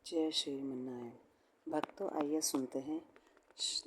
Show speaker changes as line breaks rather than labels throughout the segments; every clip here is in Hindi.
जय श्री मन्नारायण। भक्तों, आइए सुनते हैं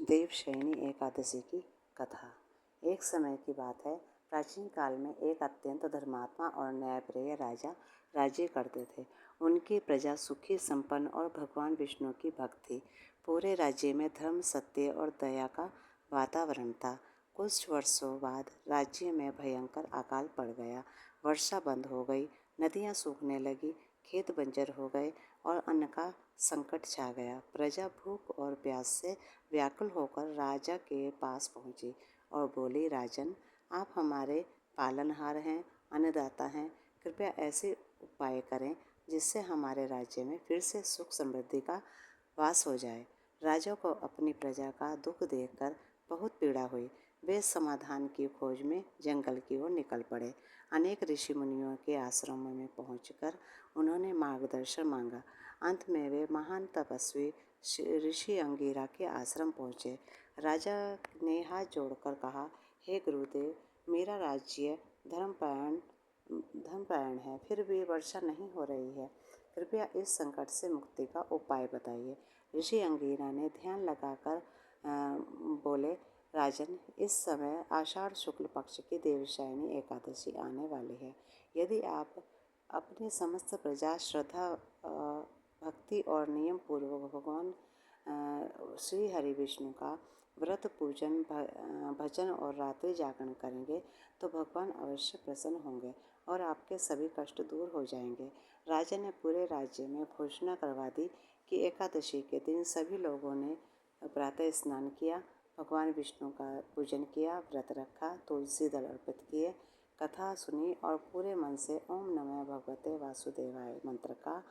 देवशयनी एकादशी की कथा। एक समय की बात है। प्राचीन काल में एक अत्यंत धर्मात्मा और न्यायप्रिय राजा राज्य करते थे। उनकी प्रजा सुखी, संपन्न और भगवान विष्णु की भक्त थी। पूरे राज्य में धर्म, सत्य और दया का वातावरण था। कुछ वर्षों बाद राज्य में भयंकर अकाल पड़ गया। वर्षा बंद हो गई, नदियाँ सूखने लगी, खेत बंजर हो गए और अन्न का संकट छा गया। प्रजा भूख और प्यास से व्याकुल होकर राजा के पास पहुंची और बोली, राजन, आप हमारे पालनहार हैं, अन्नदाता हैं। कृपया ऐसे उपाय करें जिससे हमारे राज्य में फिर से सुख समृद्धि का वास हो जाए। राजा को अपनी प्रजा का दुख देखकर बहुत पीड़ा हुई। वे समाधान की खोज में जंगल की ओर निकल पड़े। अनेक ऋषि मुनियों के आश्रमों में पहुंचकर उन्होंने मार्गदर्शन मांगा। अंत में वे महान तपस्वी ऋषि अंगिरा के आश्रम पहुँचे। राजा ने हाथ जोड़कर कहा, हे गुरुदेव, मेरा राज्य धर्मपरायण है, फिर भी वर्षा नहीं हो रही है। कृपया इस संकट से मुक्ति का उपाय बताइए। ऋषि अंगिरा ने ध्यान लगाकर बोले, राजन, इस समय आषाढ़ शुक्ल पक्ष की देवशयनी एकादशी आने वाली है। यदि आप अपनी समस्त प्रजा श्रद्धा, भक्ति और नियम पूर्वक भगवान श्री हरि विष्णु का व्रत, पूजन, भजन और रात्रि जागरण करेंगे तो भगवान अवश्य प्रसन्न होंगे और आपके सभी कष्ट दूर हो जाएंगे। राजा ने पूरे राज्य में घोषणा करवा दी कि एकादशी के दिन सभी लोगों ने प्रातः स्नान किया, भगवान विष्णु का पूजन किया, व्रत रखा, तुलसी दल अर्पित किए, कथा सुनी और पूरे मन से ओम नमः भगवते वासुदेवाय मंत्र का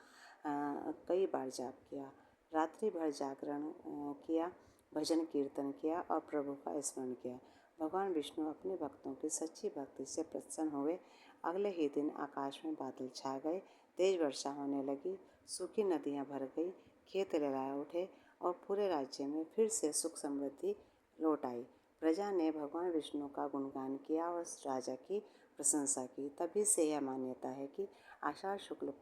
कई बार जाप किया। रात्रि भर जागरण किया, भजन कीर्तन किया और प्रभु का स्मरण किया। भगवान विष्णु अपने भक्तों की सच्ची भक्ति से प्रसन्न हुए। अगले ही दिन आकाश में बादल छा गए, तेज वर्षा होने लगी, सूखी नदियां भर गई, खेत लहरा उठे और पूरे राज्य में फिर से सुख समृद्धि लौट आई। प्रजा ने भगवान विष्णु का गुणगान किया और राजा की प्रशंसा की। तभी से यह मान्यता है कि आषाढ़ शुक्ल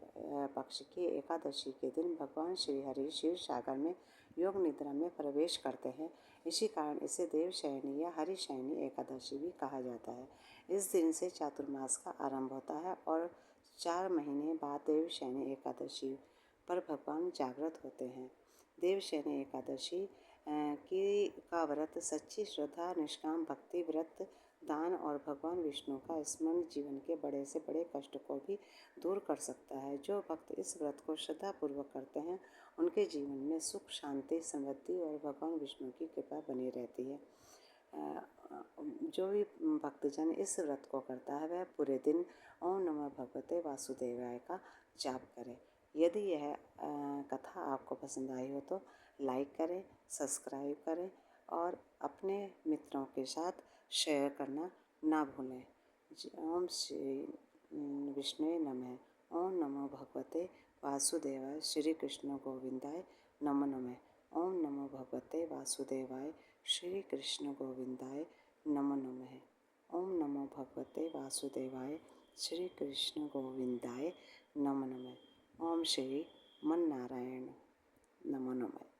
पक्ष की एकादशी के दिन भगवान श्री हरि क्षीर सागर में योग निद्रा में प्रवेश करते हैं। इसी कारण इसे देवशयनी या हरिशयनी एकादशी भी कहा जाता है। इस दिन से चातुर्मास का आरंभ होता है और 4 महीने बाद देवशयनी एकादशी पर भगवान जागृत होते हैं। देवशयनी एकादशी का व्रत सच्ची श्रद्धा, निष्काम भक्ति, व्रत, दान और भगवान विष्णु का स्मरण जीवन के बड़े से बड़े कष्ट को भी दूर कर सकता है। जो भक्त इस व्रत को श्रद्धापूर्वक करते हैं उनके जीवन में सुख, शांति, समृद्धि और भगवान विष्णु की कृपा बनी रहती है। जो भी भक्तजन इस व्रत को करता है वह पूरे दिन ओम नमः भगवते वासुदेवाय का जाप करे। यदि यह कथा आपको पसंद आई हो तो लाइक करें, सब्सक्राइब करें और अपने मित्रों के साथ शेयर करना ना भूलें। ओम श्री विष्णुवे नमः। ओम नमो भगवते वासुदेवाय। श्री कृष्ण गोविंदाय नमो नमः। ओम नमो भगवते वासुदेवाय। श्री कृष्ण गोविंदाय नमो नमः। ओम नमो भगवते वासुदेवाय। श्री कृष्ण गोविंदाय नमो नमः। ओम श्री मन्नारायण नमो नमः।